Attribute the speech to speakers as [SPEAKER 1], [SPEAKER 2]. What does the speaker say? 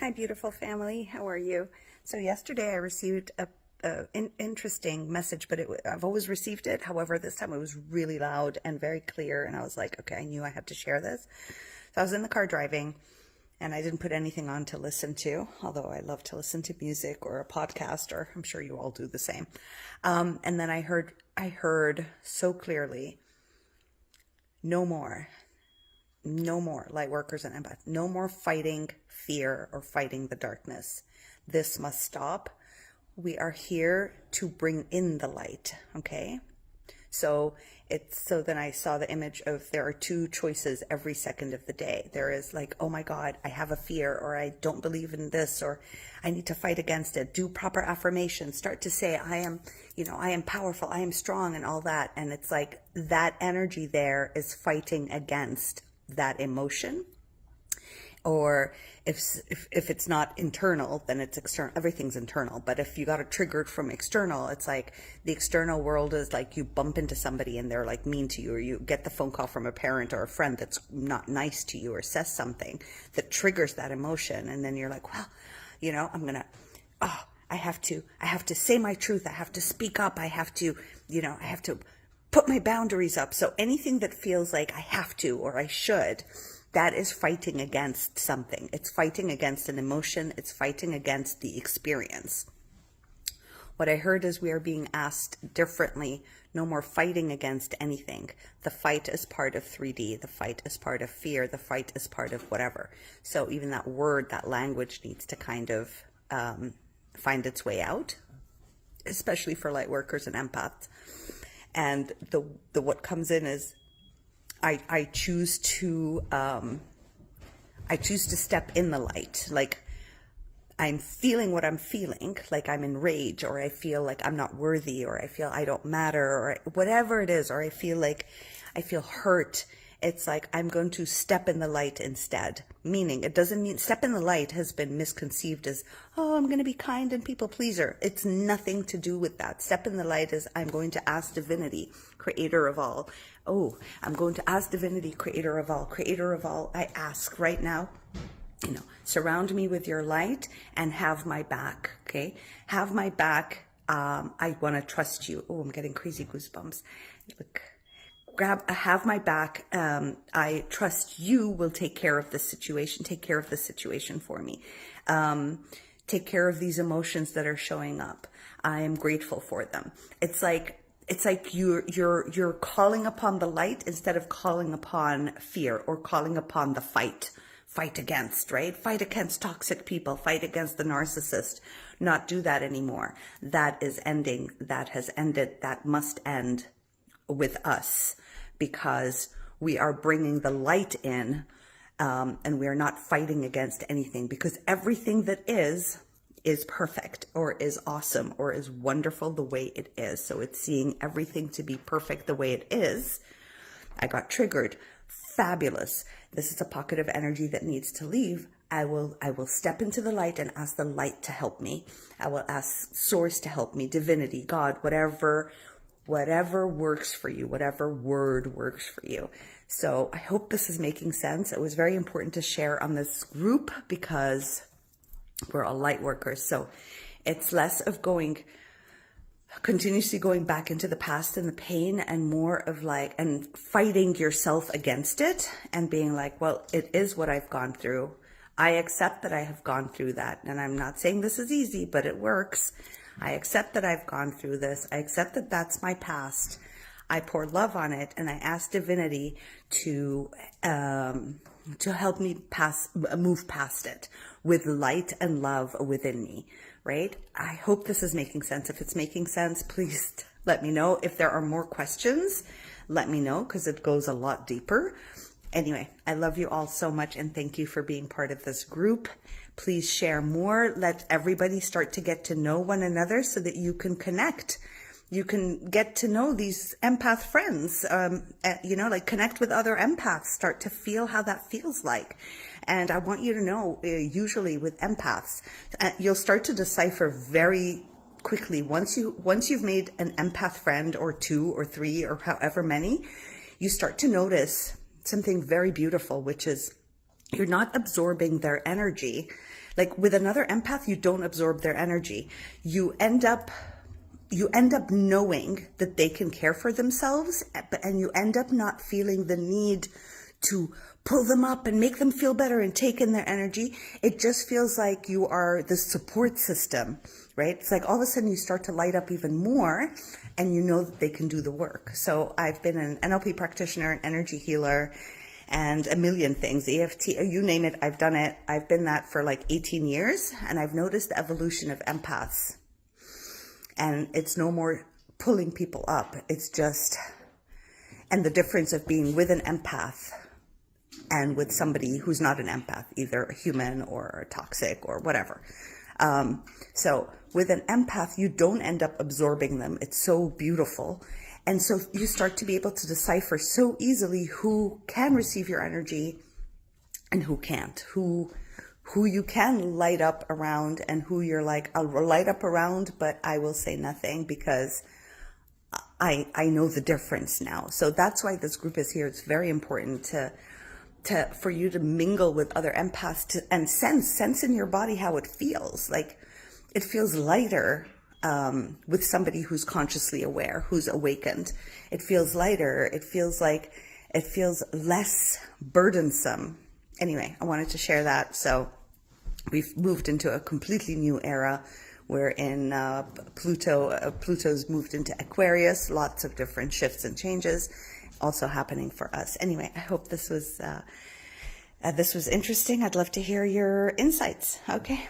[SPEAKER 1] Hi, beautiful family. How are you? So yesterday I received an interesting message, but I've always received it. However, this time it was really loud and very clear, and I was like, okay, I knew I had to share this. So I was in the car driving, and I didn't put anything on to listen to, although I love to listen to music or a podcast, or I'm sure you all do the same. And then I heard so clearly, no more. No more light workers and empath. No more fighting fear or fighting the darkness. This must stop. We are here to bring in the light. Okay. So then I saw the image of there are two choices every second of the day. There is like, oh my God, I have a fear, or I don't believe in this, or I need to fight against it. Do proper affirmations. Start to say, I am powerful, I am strong, and all that. And it's like that energy there is fighting against that emotion. Or if it's not internal, then it's external. Everything's internal. But if you got it triggered from external, it's like the external world is like you bump into somebody and they're like mean to you, or you get the phone call from a parent or a friend that's not nice to you or says something that triggers that emotion. And then you're like, well, I have to say my truth. I have to speak up. I have to put my boundaries up. So anything that feels like I have to or I should, that is fighting against something. It's fighting against an emotion. It's fighting against the experience. What I heard is we are being asked differently. No more fighting against anything. The fight is part of 3D. The fight is part of fear. The fight is part of whatever. So even that word, that language needs to kind of find its way out, especially for light workers and empaths. And the what comes in is I choose to step in the light. Like I'm feeling what I'm feeling, like I'm in rage, or I feel like I'm not worthy, or I feel I don't matter, or whatever it is, or I feel like I feel hurt. It's like I'm going to step in the light instead. Meaning it doesn't mean step in the light has been misconceived as, oh, I'm going to be kind and people pleaser. It's nothing to do with that. Step in the light is I'm going to ask Divinity, creator of all. Oh, I'm going to ask Divinity, creator of all. I ask right now, surround me with your light and have my back. Okay. Have my back. I want to trust you. Oh, I'm getting crazy goosebumps. Look. Have my back. I trust you will take care of the situation. Take care of the situation for me. Take care of these emotions that are showing up. I am grateful for them. It's like you're calling upon the light instead of calling upon fear or calling upon the fight against, right? Fight against toxic people, fight against the narcissist. Not do that anymore. That is ending. That has ended. That must end with us, because we are bringing the light in, and we are not fighting against anything, because everything that is perfect or is awesome or is wonderful the way it is. So it's seeing everything to be perfect the way it is. I got triggered. Fabulous. This is a pocket of energy that needs to leave. I will step into the light and ask the light to help me. I will ask Source to help me, Divinity, God, whatever works for you, whatever word works for you. So I hope this is making sense. It was very important to share on this group because we're all light workers. So it's less of continuously going back into the past and the pain, and more of and fighting yourself against it and being like, well, it is what I've gone through. I accept that I have gone through that. And I'm not saying this is easy, but it works. I accept that I've gone through this. I accept that that's my past. I pour love on it, and I ask Divinity to help me move past it with light and love within me, right? I hope this is making sense. If it's making sense, please let me know. If there are more questions, let me know, because it goes a lot deeper. Anyway, I love you all so much, and thank you for being part of this group. Please share more. Let everybody start to get to know one another so that you can connect. You can get to know these empath friends, connect with other empaths, start to feel how that feels like. And I want you to know, usually with empaths, you'll start to decipher very quickly. Once you've made an empath friend or 2 or 3 or however many, you start to notice something very beautiful, which is You're not absorbing their energy. Like with another empath, you don't absorb their energy. You end up knowing that they can care for themselves, and you end up not feeling the need to pull them up and make them feel better and take in their energy. It just feels like you are the support system, right? It's like all of a sudden you start to light up even more, and you know that they can do the work. So I've been an NLP practitioner, an energy healer, and a million things, EFT, you name it, I've done it. I've been that for like 18 years, and I've noticed the evolution of empaths. And it's no more pulling people up. It's just, and the difference of being with an empath and with somebody who's not an empath, either a human or toxic or whatever. So with an empath, you don't end up absorbing them. It's so beautiful. And so you start to be able to decipher so easily who can receive your energy and who can't, who you can light up around and who you're like, I'll light up around, but I will say nothing because I know the difference now. So that's why this group is here. It's very important for you to mingle with other empaths and sense in your body how it feels. Like it feels lighter with somebody who's consciously aware, who's awakened. It feels lighter. It feels less burdensome. Anyway, I wanted to share that. So we've moved into a completely new era. We're in Pluto's moved into Aquarius. Lots of different shifts and changes also happening for us. Anyway, I hope this was interesting. I'd love to hear your insights. Okay.